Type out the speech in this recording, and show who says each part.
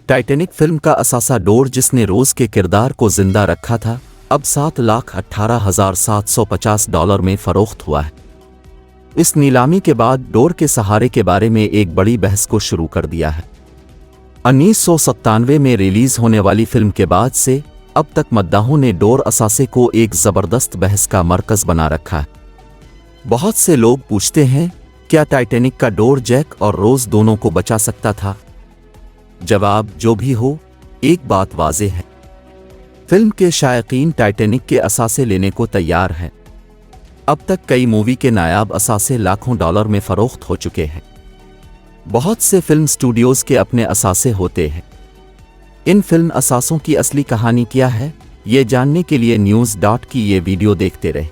Speaker 1: Titanic film का असासा door, जिसने रोज के किरदार को जिंदा रखा था, अब $7,18,750 में फरोख्त हुआ है। इस नीलामी के बाद डोर के सहारे के बारे में एक बड़ी बहस को शुरू कर दिया है। 1997 में रिलीज होने वाली फिल्म के बाद से अब तक मद्दाहों ने डोर असासे को एक जबरदस्त बहस का मरकज बना रखा है। बहुत से लोग पूछते हैं, क्या टाइटैनिक का डोर जैक और रोज दोनों को बचा सकता था? जवाब जो भी हो, एक बात वाज़ेह है, फिल्म के शायकीन टाइटैनिक के असासे लेने को तैयार हैं। अब तक कई मूवी के नायाब असासे लाखों डॉलर में फरोख्त हो चुके हैं। बहुत से फिल्म स्टूडियोज के अपने असासे होते हैं। इन फिल्म असासों की असली कहानी क्या है, ये जानने के लिए न्यूज़ डॉट की ये वीडियो देखते रहें।